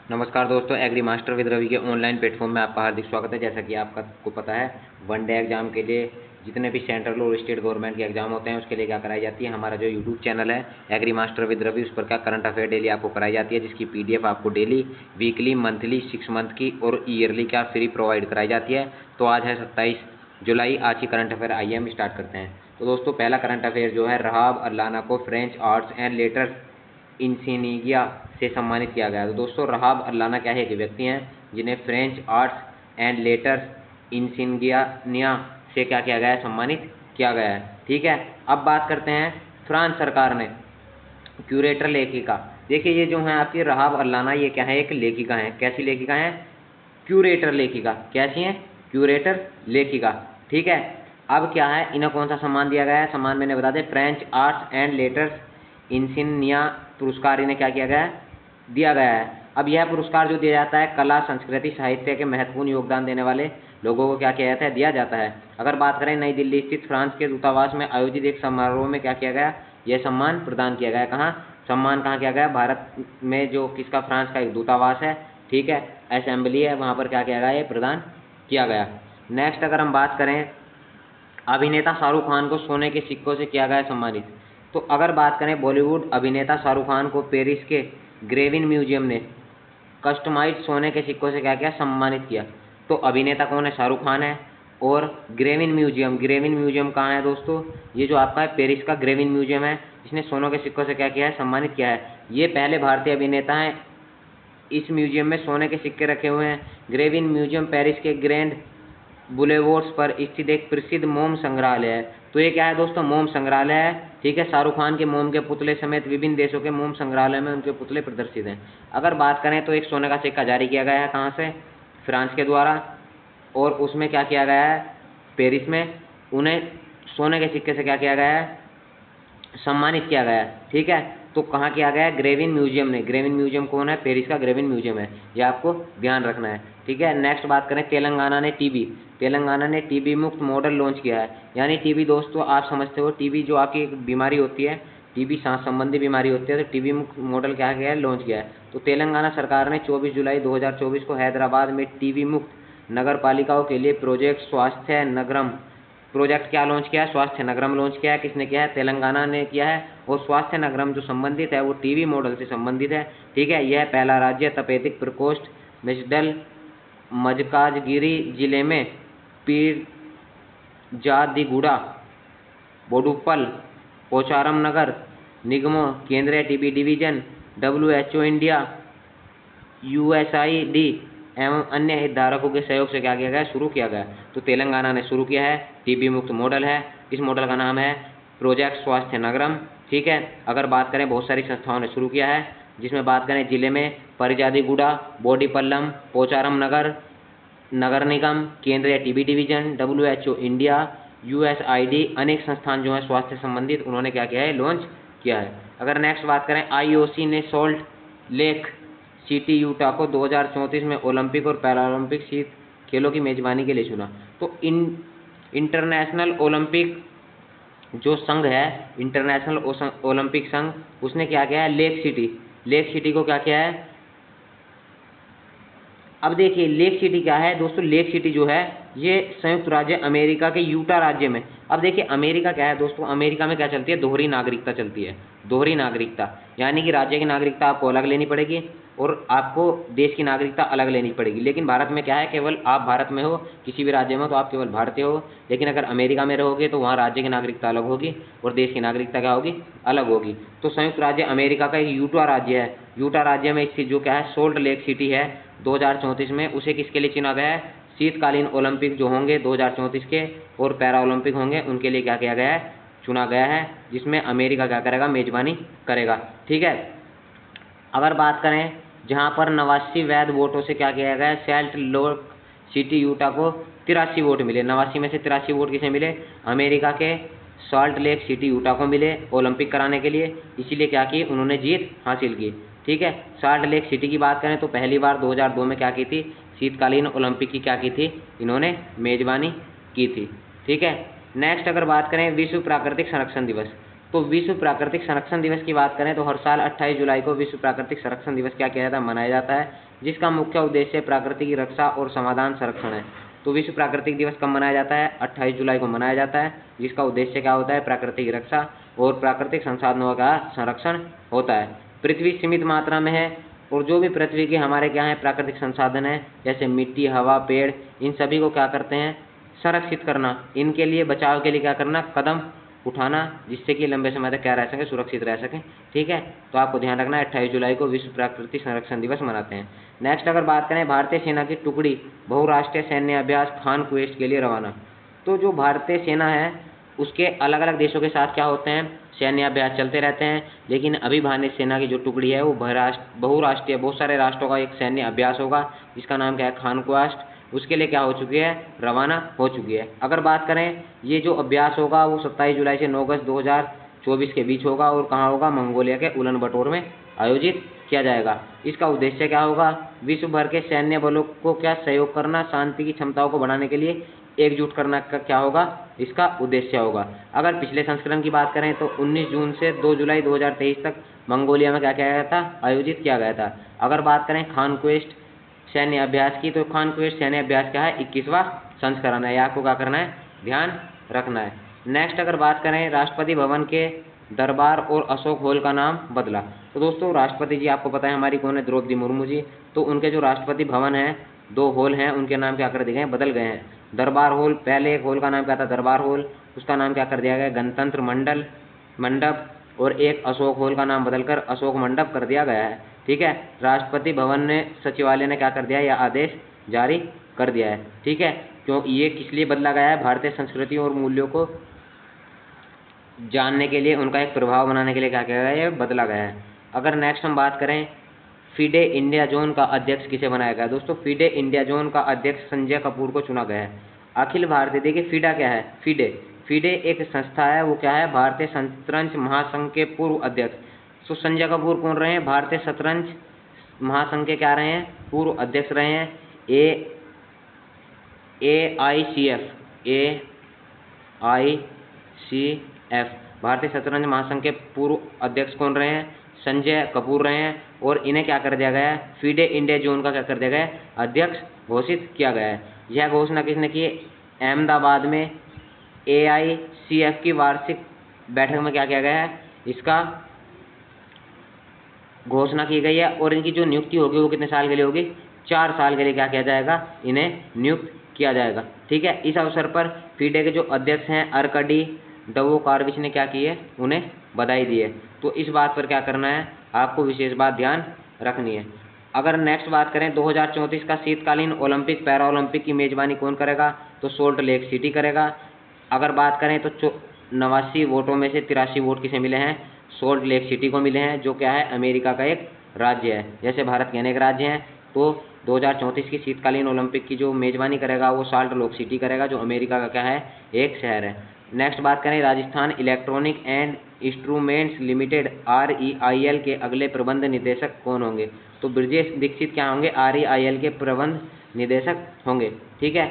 नमस्कार दोस्तों, agree master with Ravi के ऑनलाइन प्लेटफॉर्म में आपका हार्दिक स्वागत है। जैसा कि आपको पता है, वनडे एग्जाम के लिए जितने भी सेंट्रल और स्टेट गवर्नमेंट के एग्जाम होते हैं उसके लिए क्या कराई जाती है, हमारा जो यूट्यूब चैनल है एग्री मास्टर विद रवि, उस पर क्या करंट अफेयर डेली आपको कराई जाती है, जिसकी पीडीएफ आपको डेली, वीकली, मंथली, 6 मंथ की और ईयरली क्या फ्री प्रोवाइड कराई जाती है। तो आज है 27 जुलाई, आज की करंट अफेयर आइए हम स्टार्ट करते हैं। तो दोस्तों, पहला करंट अफेयर जो है, रहाब अल्लाना को फ्रेंच आर्ट्स एंड लेटर्स इंसिनिया से सम्मानित किया गया। तो दोस्तों, रहाब अल्लाना क्या है, एक व्यक्ति हैं जिन्हें फ्रेंच आर्ट्स एंड लेटर्स इंसिनिया से क्या किया गया है, सम्मानित किया गया है। ठीक है, अब बात करते हैं फ्रांस सरकार ने क्यूरेटर लेखिका। देखिए, ये जो है आपकी रहाब अल्लाना, ये क्या है, एक लेखिका है। कैसी लेखिका है? क्यूरेटर लेखिका। कैसी है? क्यूरेटर लेखिका। ठीक है, अब क्या है, इन्हें कौन सा सम्मान दिया गया है? सम्मान मैंने बता दें, फ्रेंच आर्ट्स एंड लेटर्स इंसिनिया पुरस्कार इन्हें क्या किया गया है, दिया गया है। अब यह पुरस्कार जो दिया जाता है, कला, संस्कृति, साहित्य के महत्वपूर्ण योगदान देने वाले लोगों को क्या किया जाता है, दिया जाता है। अगर बात करें, नई दिल्ली स्थित फ्रांस के दूतावास में आयोजित एक समारोह में क्या किया गया, यह सम्मान प्रदान किया गया। कहाँ सम्मान कहाँ किया गया? भारत में जो किसका, फ्रांस का एक दूतावास है, ठीक है, असेंबली है, वहाँ पर क्या किया गया, ये प्रदान किया गया। नेक्स्ट अगर हम बात करें, अभिनेता शाहरुख खान को सोने के सिक्कों से किया गया सम्मानित। तो अगर बात करें, बॉलीवुड अभिनेता शाहरुख खान को पेरिस के ग्रेविन म्यूजियम ने कस्टमाइज्ड सोने के सिक्कों से क्या किया, सम्मानित किया। तो अभिनेता कौन है? शाहरुख खान है। और ग्रेविन म्यूजियम कहाँ है दोस्तों? ये जो आपका है पेरिस का ग्रेविन म्यूजियम है, इसने सोनों के सिक्कों से क्या किया है, सम्मानित किया है। ये पहले भारतीय अभिनेता हैं। इस म्यूजियम में सोने के सिक्के रखे हुए हैं। ग्रेविन म्यूजियम पेरिस के ग्रैंड बुलेवर्ड्स पर स्थित एक प्रसिद्ध मोम संग्रहालय है। तो ये क्या है दोस्तों? मोम संग्रहालय है। ठीक है, शाहरुख खान के मोम के पुतले समेत विभिन्न देशों के मोम संग्रहालय में उनके पुतले प्रदर्शित हैं। अगर बात करें तो एक सोने का सिक्का जारी किया गया है, कहाँ से? फ्रांस के द्वारा। और उसमें क्या किया गया है, पेरिस में उन्हें सोने के सिक्के से क्या किया गया है, सम्मानित किया गया है। ठीक है, तो कहाँ किया गया है? ग्रेविन म्यूजियम ने। ग्रेविन म्यूजियम कौन है? पेरिस का ग्रेविन म्यूजियम है, ये आपको ध्यान रखना है। ठीक है, नेक्स्ट बात करें, तेलंगाना ने टीबी मुक्त मॉडल लॉन्च किया है। यानी टीबी दोस्तों, आप समझते हो, टीबी जो आपकी एक बीमारी होती है, टीबी सांस संबंधी बीमारी होती है, तो टीबी मुक्त मॉडल क्या किया है, लॉन्च किया है। तो तेलंगाना सरकार ने 24 जुलाई 2024 को हैदराबाद में टीबी मुक्त नगर पालिकाओं के लिए प्रोजेक्ट स्वास्थ्य नगरम प्रोजेक्ट क्या लॉन्च किया है? स्वास्थ्य नगरम लॉन्च किया है। किसने किया है? तेलंगाना ने किया है। और स्वास्थ्य नगरम जो संबंधित है वो टीबी मॉडल से संबंधित है। ठीक है, यह पहला राज्य तपेदिक प्रकोष्ठ मिसडल मजकाजगिरी जिले में पीरजादीगुड़ा, बोडुप्पल, पोचारम नगर निगमों, केंद्रीय TB division, WHO India, USAID एवं अन्य हितधारकों के सहयोग से क्या किया गया, शुरू किया गया। तो तेलंगाना ने शुरू किया है, टीबी मुक्त मॉडल है। इस मॉडल का नाम है प्रोजेक्ट स्वास्थ्य नगरम। ठीक है, अगर बात करें, बहुत सारी संस्थाओं ने शुरू किया है, जिसमें बात करें जिले में परिजादीगुड़ा, बोडीपल्लम, पोचारम नगर नगर निगम, केंद्रीय TB division, WHO India, USAID, अनेक संस्थान जो है स्वास्थ्य संबंधित, उन्होंने क्या किया है, लॉन्च किया है। अगर नेक्स्ट बात करें, IOC ने सॉल्ट लेक सिटी यूटा को 2034 में ओलंपिक और पैरालंपिक शीत खेलों की मेजबानी के लिए चुना। तो इंटरनेशनल ओलंपिक जो संघ है, इंटरनेशनल ओलंपिक संघ, उसने क्या किया है, लेक सिटी को क्या किया है। अब देखिए, लेक सिटी क्या है दोस्तों? लेक सिटी जो है ये संयुक्त राज्य अमेरिका के यूटा राज्य में। अब देखिए, अमेरिका क्या है दोस्तों? अमेरिका में क्या चलती है, दोहरी नागरिकता चलती है। दोहरी नागरिकता यानी कि राज्य की नागरिकता आपको अलग लेनी पड़ेगी और आपको देश की नागरिकता अलग लेनी पड़ेगी। लेकिन भारत में क्या है, केवल आप भारत में हो, किसी भी राज्य में हो तो आप केवल भारतीय हो। लेकिन अगर अमेरिका में रहोगे तो वहाँ राज्य की नागरिकता अलग होगी और देश की नागरिकता क्या होगी, अलग होगी। तो संयुक्त राज्य अमेरिका का एक यूटा राज्य है। यूटा राज्य में स्थित जो क्या है, सोल्ट लेक सिटी है, 2034 में उसे किसके लिए चुना गया है? शीतकालीन ओलंपिक जो होंगे 2034 के और पैरा ओलंपिक होंगे, उनके लिए क्या किया गया है, चुना गया है, जिसमें अमेरिका क्या करेगा, मेजबानी करेगा। ठीक है, अगर बात करें, जहां पर 89 वैध वोटों से क्या किया गया है, सॉल्ट लेक सिटी यूटा को 83 वोट मिले। 89 में से 83 वोट किसे मिले? अमेरिका के सॉल्ट लेक सिटी यूटा को मिले ओलंपिक कराने के लिए। इसीलिए क्या की, उन्होंने जीत हासिल की। ठीक है, सॉल्ट लेक सिटी की बात करें तो पहली बार 2002 में क्या की थी, शीतकालीन ओलंपिक की क्या की थी, इन्होंने मेजबानी की थी। ठीक है, नेक्स्ट अगर बात करें, विश्व प्राकृतिक संरक्षण दिवस। तो विश्व प्राकृतिक संरक्षण दिवस की बात करें तो हर साल 28 जुलाई को विश्व प्राकृतिक संरक्षण दिवस क्या किया जाता है, मनाया जाता है, जिसका मुख्य उद्देश्य प्राकृतिक की रक्षा और समाधान संरक्षण है। तो विश्व प्राकृतिक दिवस कब मनाया जाता है, 28 जुलाई को मनाया जाता है, जिसका उद्देश्य क्या होता है, प्राकृतिक की रक्षा और प्राकृतिक संसाधनों का संरक्षण होता है। पृथ्वी सीमित मात्रा में है और जो भी पृथ्वी के हमारे क्या है प्राकृतिक संसाधन है, जैसे मिट्टी, हवा, पेड़, इन सभी को क्या करते हैं, संरक्षित करना, इनके लिए बचाव के लिए क्या करना, कदम उठाना, जिससे कि लंबे समय तक क्या रह सके, सुरक्षित रह सके। ठीक है, तो आपको ध्यान रखना है 28 जुलाई को विश्व प्राकृतिक संरक्षण दिवस मनाते हैं। नेक्स्ट अगर बात करें, भारतीय सेना की टुकड़ी बहुराष्ट्रीय सैन्य अभ्यास खान क्वेस्ट के लिए रवाना। तो जो भारतीय सेना है उसके अलग अलग देशों के साथ क्या होते हैं, सैन्य अभ्यास चलते रहते हैं, लेकिन अभी भारतीय सेना की जो टुकड़ी है वो बहुराष्ट्रीय बहुत सारे राष्ट्रों का एक सैन्य अभ्यास होगा, जिसका नाम क्या है, खान क्वेस्ट, उसके लिए क्या हो चुकी है, रवाना हो चुकी है। अगर बात करें, ये जो अभ्यास होगा वो 27 जुलाई से 9 अगस्त 2024 के बीच होगा और कहाँ होगा, मंगोलिया के उलन बटोर में आयोजित किया जाएगा। इसका उद्देश्य क्या होगा, विश्व भर के सैन्य बलों को क्या सहयोग करना, शांति की क्षमताओं को बढ़ाने के लिए एकजुट करना का क्या होगा, इसका उद्देश्य होगा। अगर पिछले संस्करण की बात करें तो 19 जून से 2 जुलाई 2023 तक मंगोलिया में क्या किया गया था, आयोजित किया गया था। अगर बात करें खान क्वेस्ट सैन्य अभ्यास की, तो खान क्वेस्ट सैन्य अभ्यास क्या है, 21वां संस्करण है, आपको क्या करना है, ध्यान रखना है। नेक्स्ट अगर बात करें, राष्ट्रपति भवन के दरबार और अशोक हॉल का नाम बदला। तो दोस्तों राष्ट्रपति जी आपको पता है हमारी कौन है, द्रौपदी मुर्मू जी, तो उनके जो राष्ट्रपति भवन है, 2 हॉल हैं, उनके नाम क्या कर दिए गए, बदल गए हैं। दरबार हॉल, पहले एक हॉल का नाम क्या था, दरबार हॉल, उसका नाम क्या कर दिया गया, गणतंत्र मंडप, और एक अशोक हॉल का नाम बदलकर अशोक मंडप कर दिया गया है। ठीक है, राष्ट्रपति भवन ने सचिवालय ने क्या कर दिया है, यह आदेश जारी कर दिया है। ठीक है, क्यों ये किस लिए बदला गया है, भारतीय संस्कृति और मूल्यों को जानने के लिए, उनका एक प्रभाव बनाने के लिए क्या किया गया है, बदला गया है। अगर नेक्स्ट हम बात करें, फीडे इंडिया जोन का अध्यक्ष किसे बनाया गया। दोस्तों फीडे इंडिया जोन का अध्यक्ष संजय कपूर को चुना गया है। अखिल भारतीय, देखिए फीडा क्या है, फीडे एक संस्था है, वो क्या है, भारतीय शतरंज महासंघ के पूर्व अध्यक्ष। तो संजय कपूर कौन रहे हैं, भारतीय शतरंज महासंघ के क्या रहे हैं, पूर्व अध्यक्ष रहे हैं। AICF भारतीय शतरंज महासंघ के पूर्व अध्यक्ष कौन रहे हैं, संजय कपूर रहे हैं, और इन्हें क्या कर दिया गया है, फीडे इंडिया जोन का क्या कर दिया गया है, अध्यक्ष घोषित किया गया है। यह घोषणा किसने की, अहमदाबाद में AICF की वार्षिक बैठक में क्या किया गया है, इसका घोषणा की गई है। और इनकी जो नियुक्ति होगी वो कितने साल के लिए होगी, 4 साल के लिए क्या किया जाएगा, इन्हें नियुक्त किया जाएगा। ठीक है, इस अवसर पर फीडे के जो अध्यक्ष हैं अरकडी डवोकार्विच ने क्या की है, उन्हें बधाई दी है। तो इस बात पर क्या करना है, आपको विशेष बात ध्यान रखनी है। अगर नेक्स्ट बात करें, 2034 का शीतकालीन ओलंपिक पैरा ओलंपिक की मेजबानी कौन करेगा, तो सोल्ट लेक सिटी करेगा। अगर बात करें तो 89 वोटों में से 83 वोट किसे मिले हैं, सोल्ट लेक सिटी को मिले हैं, जो क्या है, अमेरिका का एक राज्य है। जैसे भारत के अनेक राज्य हैं, तो 2034 की शीतकालीन ओलंपिक की जो मेजबानी करेगा वो साल्ट लेक सिटी करेगा, जो अमेरिका का क्या है, एक शहर है। नेक्स्ट बात करें, Rajasthan electronic and instruments limited REIL के अगले प्रबंध निदेशक कौन होंगे, तो ब्रजेश दीक्षित क्या होंगे, REIL के प्रबंध निदेशक होंगे। ठीक है,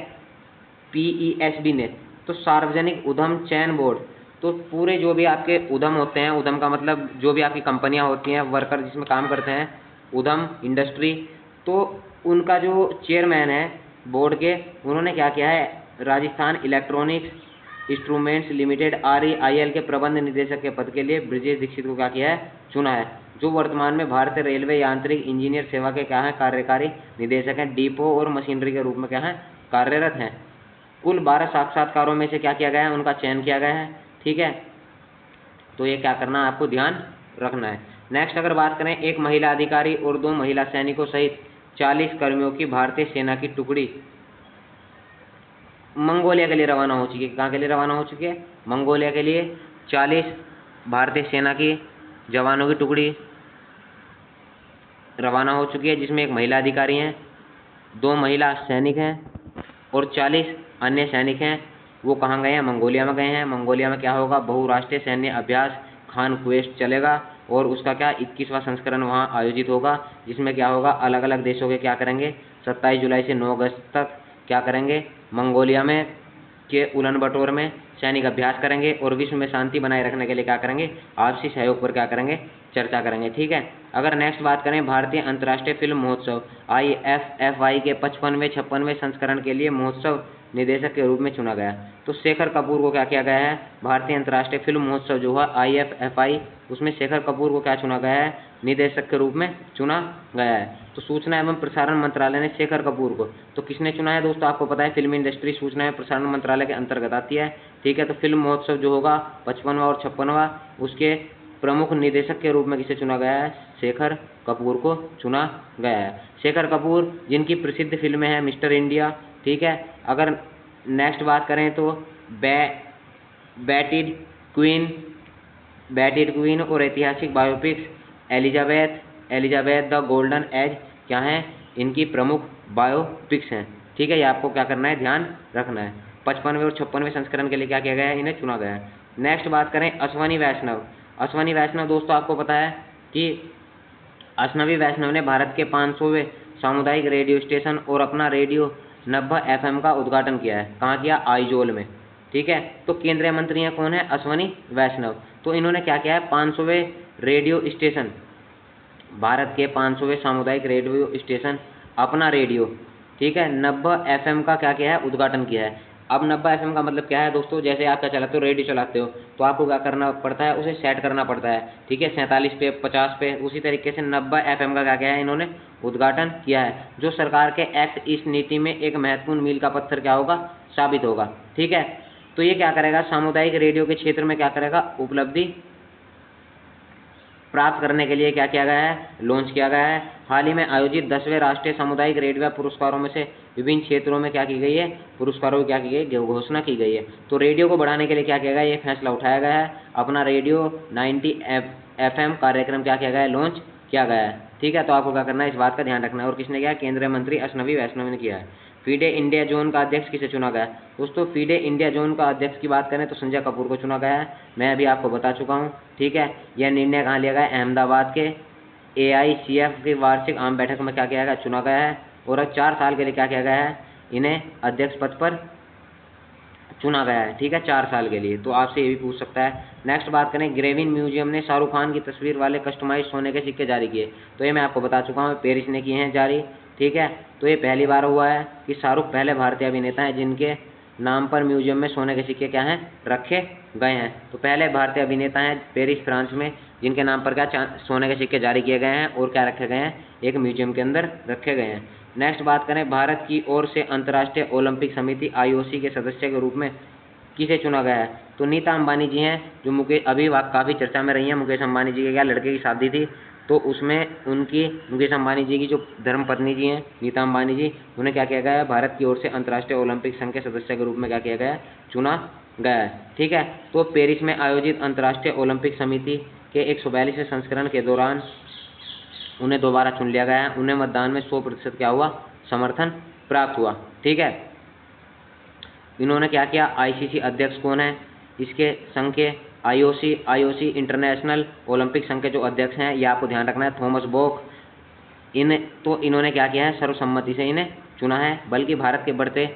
PESB ने, तो सार्वजनिक उद्यम चयन बोर्ड, तो पूरे जो भी आपके उद्यम होते हैं, उद्यम का मतलब जो भी आपकी कंपनियां होती हैं, वर्कर जिसमें काम करते हैं, उद्यम इंडस्ट्री, तो उनका जो चेयरमैन है बोर्ड के, उन्होंने क्या किया है, Rajasthan electronics instruments limited REIL के प्रबंध निदेशक के पद के लिए ब्रजेश दीक्षित को क्या किया है, चुना है, जो वर्तमान में भारतीय रेलवे यांत्रिक इंजीनियर सेवा के क्या है, कार्यकारी निदेशक हैं, डिपो और मशीनरी के रूप में क्या है, कार्यरत हैं। कुल 12 साक्षात्कारों में से क्या किया गया है, उनका चयन किया गया है। ठीक है, तो ये क्या करना है, आपको ध्यान रखना है। नेक्स्ट अगर बात करें, एक महिला अधिकारी और 2 महिला सैनिकों सहित 40 कर्मियों की भारतीय सेना की टुकड़ी मंगोलिया के लिए रवाना हो चुकी है। कहाँ के लिए रवाना हो चुकी है, मंगोलिया के लिए 40 भारतीय सेना की जवानों की टुकड़ी रवाना हो चुकी है, जिसमें एक महिला अधिकारी हैं, 2 महिला सैनिक हैं और 40 अन्य सैनिक हैं। वो कहाँ गए हैं, मंगोलिया में गए हैं। मंगोलिया में क्या होगा, बहुराष्ट्रीय सैन्य अभ्यास खान क्वेस्ट चलेगा और उसका क्या 21वां संस्करण वहाँ आयोजित होगा, जिसमें क्या होगा, अलग अलग देशों के क्या करेंगे, 27 जुलाई से 9 अगस्त तक क्या करेंगे, मंगोलिया में के उलन बटोर में सैनिक अभ्यास करेंगे और विश्व में शांति बनाए रखने के लिए क्या करेंगे, आपसी सहयोग पर क्या करेंगे, चर्चा करेंगे। ठीक है। अगर नेक्स्ट बात करें भारतीय अंतर्राष्ट्रीय फिल्म महोत्सव IFFI के 55वें 56वें संस्करण के लिए महोत्सव निदेशक के रूप में चुना गया। तो शेखर कपूर को क्या किया गया है, भारतीय अंतर्राष्ट्रीय फिल्म महोत्सव जो हुआ IFFI, उसमें शेखर कपूर को क्या चुना गया है, निदेशक के रूप में चुना गया है। तो सूचना एवं प्रसारण मंत्रालय ने शेखर कपूर को, तो किसने चुना है दोस्तों, आपको पता है फिल्म इंडस्ट्री सूचना एवं प्रसारण मंत्रालय के अंतर्गत आती है। ठीक है। तो फिल्म महोत्सव जो होगा 55वां और 56वां, उसके प्रमुख निदेशक के रूप में किसे चुना गया है, शेखर कपूर को चुना गया है। शेखर कपूर जिनकी प्रसिद्ध फिल्में हैं मिस्टर इंडिया। ठीक है। अगर नेक्स्ट बात करें तो बैटिड क्वीन और ऐतिहासिक biopics Elizabeth the golden age क्या हैं, इनकी प्रमुख बायोपिक्स हैं। ठीक है। ये आपको क्या करना है, ध्यान रखना है। 55वें और 56वें संस्करण के लिए क्या किया गया है, इन्हें चुना गया है। नेक्स्ट बात करें अश्वनी वैष्णव दोस्तों आपको पता है कि अश्वनी वैष्णव ने भारत के 500वें सामुदायिक रेडियो स्टेशन और अपना रेडियो 90 FM का उद्घाटन किया है। कहाँ किया, आइजोल में। ठीक है। तो केंद्रीय मंत्री हैं कौन है, अश्वनी वैष्णव। तो इन्होंने क्या किया है, 500वें रेडियो स्टेशन, भारत के 500वें सामुदायिक रेडियो स्टेशन अपना रेडियो, ठीक है, 90 FM का क्या किया है, उद्घाटन किया है। अब 90 FM का मतलब क्या है दोस्तों, जैसे आप क्या चलाते हो, रेडियो चलाते हो, तो आपको क्या करना पड़ता है, उसे सेट करना पड़ता है। ठीक है, 47 पे 50 पे, उसी तरीके से 90 FM का क्या किया है इन्होंने, उद्घाटन किया है, जो सरकार के एक्ट ईस्ट नीति में एक महत्वपूर्ण मील का पत्थर क्या होगा, साबित होगा। ठीक है। तो ये क्या करेगा, सामुदायिक रेडियो के क्षेत्र में क्या करेगा, उपलब्धि प्राप्त करने के लिए क्या किया गया है, लॉन्च किया गया है। हाल ही में आयोजित 10वें राष्ट्रीय सामुदायिक रेडियो पुरस्कारों में से विभिन्न क्षेत्रों में क्या की गई है, पुरस्कारों की क्या की गई, घोषणा की गई है। तो रेडियो को बढ़ाने के लिए क्या किया गया, ये फैसला उठाया गया है। अपना रेडियो 90 FM कार्यक्रम क्या किया गया है, लॉन्च किया गया है। ठीक है। तो आपको क्या करना है, इस बात का ध्यान रखना है। और किसने किया, केंद्रीय मंत्री अश्वनी वैष्णव ने किया है। फीडे इंडिया जोन का अध्यक्ष किसे चुना गया दोस्तों, फीडे इंडिया जोन का अध्यक्ष की बात करें तो संजय कपूर को चुना गया है। मैं अभी आपको बता चुका हूं। ठीक है। यह निर्णय कहाँ लिया गया है, अहमदाबाद के AICF की वार्षिक आम बैठक में क्या किया गया, चुना गया है। और अब 4 साल के लिए क्या किया गया है, इन्हें अध्यक्ष पद पर चुना गया है। ठीक है, 4 साल के लिए। तो आपसे ये भी पूछ सकता है। नेक्स्ट बात करें, ग्रेविन म्यूजियम ने शाहरुख खान की तस्वीर वाले कस्टमाइज सोने के सिक्के जारी किए। तो ये मैं आपको बता चुका हूँ, पेरिस ने किए हैं जारी। ठीक है। तो ये पहली बार हुआ है कि शाहरुख पहले भारतीय अभिनेता हैं जिनके नाम पर म्यूजियम में सोने के सिक्के क्या हैं, रखे गए हैं। तो पहले भारतीय अभिनेता हैं पेरिस फ्रांस में जिनके नाम पर क्या सोने के सिक्के जारी किए गए हैं और क्या रखे गए हैं, एक म्यूजियम के अंदर रखे गए हैं। नेक्स्ट बात करें, भारत की ओर से अंतर्राष्ट्रीय ओलंपिक समिति IOC के सदस्य के रूप में किसे चुना गया है, तो नीता अंबानी जी हैं, जो मुकेश अभी काफ़ी चर्चा में रही हैं। मुकेश अंबानी जी के क्या लड़के की शादी थी, तो उसमें उनकी मुकेश अंबानी जी की जो धर्मपत्नी जी हैं नीता अंबानी जी, उन्हें क्या किया गया है, भारत की ओर से अंतर्राष्ट्रीय ओलंपिक संघ के सदस्य के रूप में क्या किया गया है, चुना गया है। ठीक है। तो पेरिस में आयोजित अंतर्राष्ट्रीय ओलंपिक समिति के 142वें संस्करण के दौरान उन्हें दोबारा चुन लिया गया है। उन्हें मतदान में 100% क्या हुआ, समर्थन प्राप्त हुआ। ठीक है। इन्होंने क्या किया, ICC अध्यक्ष कौन है, इसके संघ के IOC इंटरनेशनल ओलंपिक संघ के जो अध्यक्ष हैं, ये आपको ध्यान रखना है, थॉमस बॉक। इन्होंने क्या किया है, सर्वसम्मति से इन्हें चुना है, बल्कि भारत के बढ़ते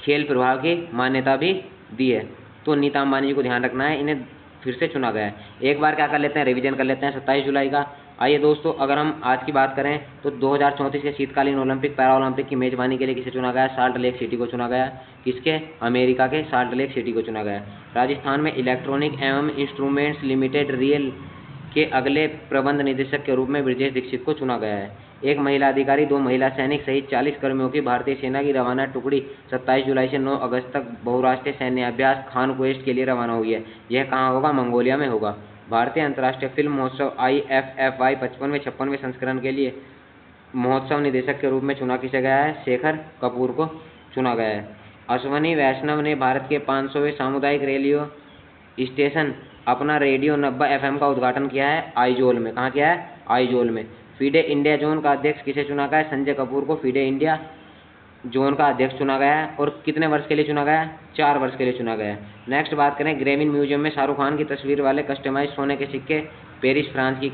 खेल प्रभाव की मान्यता भी दी है। तो नीता अंबानी जी को ध्यान रखना है, इन्हें फिर से चुना गया है। एक बार क्या कर लेते हैं, रिवीजन कर लेते हैं 27 जुलाई का। आइए दोस्तों, अगर हम आज की बात करें तो 2034 के शीतकालीन ओलंपिक पैरा ओलंपिक की मेजबानी के लिए किसे चुना गया, साल्ट लेक सिटी को चुना गया। किसके, अमेरिका के साल्ट लेक सिटी को चुना गया। राजस्थान में इलेक्ट्रॉनिक एवं इंस्ट्रूमेंट्स लिमिटेड रियल के अगले प्रबंध निदेशक के रूप में ब्रजेश दीक्षित को चुना गया है। एक महिला अधिकारी, 2 महिला सैनिक सहित 40 कर्मियों की भारतीय सेना की रवाना टुकड़ी 27 जुलाई से 9 अगस्त तक बहुराष्ट्रीय सैन्य अभ्यास खान क्वेस्ट के लिए रवाना हुई है। यह कहाँ होगा, मंगोलिया में होगा। भारतीय अंतर्राष्ट्रीय फिल्म महोत्सव IFFI 55वें 56वें संस्करण के लिए महोत्सव निदेशक के रूप में चुना किसे गया है, शेखर कपूर को चुना गया है। अश्वनी वैष्णव ने भारत के 500वें सामुदायिक रेडियो स्टेशन अपना रेडियो 90 FM का उद्घाटन किया है, आइजोल में। कहाँ किया है, आइजोल में। फीडे इंडिया जोन का अध्यक्ष किसे चुना गया है, संजय कपूर को फीडे इंडिया जोन का अध्यक्ष चुना गया है। और कितने वर्ष के लिए चुना गया है, 4 वर्ष के लिए चुना गया है। नेक्स्ट बात करें, ग्रेविन म्यूजियम में शाहरुख खान की तस्वीर वाले कस्टमाइज सोने के सिक्के पेरिस फ्रांस की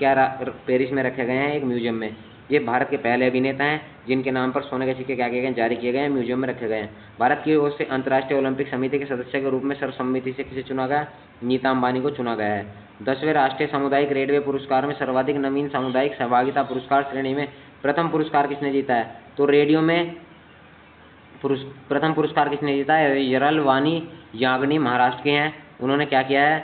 पेरिस में रखे गए हैं एक म्यूजियम में। ये भारत के पहले अभिनेता हैं जिनके नाम पर सोने के सिक्के क्या किए गए, जारी किए गए हैं, म्यूजियम में रखे गए हैं। भारत की ओर से अंतर्राष्ट्रीय ओलंपिक समिति के सदस्य के रूप में सर्वसम्मति से किसे चुना गया, नीता अंबानी को चुना गया है। 10वें राष्ट्रीय सामुदायिक रेडियो पुरस्कार में सर्वाधिक नवीन सामुदायिक सहभागिता पुरस्कार श्रेणी में प्रथम पुरस्कार किसने जीता है, तो रेडियो में प्रथम पुरस्कार किसने जीता है, यरल वानी याग्नी महाराष्ट्र के हैं। उन्होंने क्या किया है,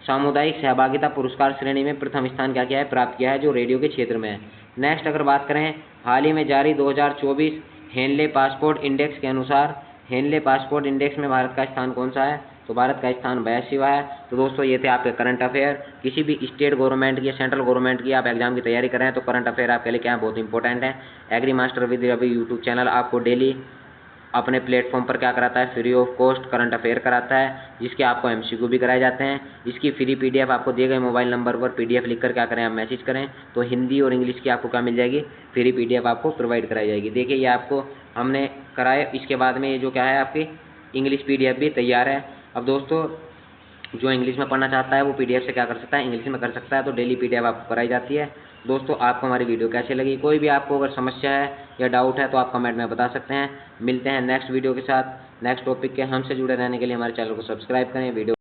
सामुदायिक सहभागिता पुरस्कार श्रेणी में प्रथम स्थान क्या किया है, प्राप्त किया है, जो रेडियो के क्षेत्र में है। नेक्स्ट अगर बात करें हाल ही में जारी 2024 हेनले पासपोर्ट इंडेक्स के अनुसार हेनले पासपोर्ट इंडेक्स में भारत का स्थान कौन सा है, तो भारत का स्थान 82वां है। तो दोस्तों ये थे आपके करंट अफेयर। किसी भी स्टेट गवर्नमेंट की या सेंट्रल गवर्नमेंट की आप एग्जाम की तैयारी कर रहे हैं तो करंट अफेयर आपके लिए क्या है, बहुत इंपॉर्टेंट है। Agri master with Ravi YouTube channel आपको डेली अपने प्लेटफॉर्म पर क्या कराता है, free of cost current affair कराता है, जिसके आपको एमसीक्यू भी कराए जाते हैं। इसकी फ्री पीडीएफ आपको दिए गए मोबाइल नंबर पर पीडीएफ लिखकर क्या करें, आप मैसेज करें तो हिंदी और इंग्लिश की आपको क्या मिल जाएगी, फ्री पीडीएफ आपको प्रोवाइड कराई जाएगी। देखिए ये आपको हमने कराए, इसके बाद में ये जो क्या है आपकी इंग्लिश पीडीएफ भी तैयार है। अब दोस्तों जो इंग्लिश में पढ़ना चाहता है वो पीडीएफ से क्या कर सकता है, इंग्लिश में कर सकता है। तो डेली पीडीएफ आपको कराई जाती है। दोस्तों आपको हमारी वीडियो कैसी लगी, कोई भी आपको अगर समस्या है या डाउट है तो आप कमेंट में बता सकते हैं। मिलते हैं नेक्स्ट वीडियो के साथ, नेक्स्ट टॉपिक के। हमसे जुड़े रहने के लिए हमारे चैनल को सब्सक्राइब करें। वीडियो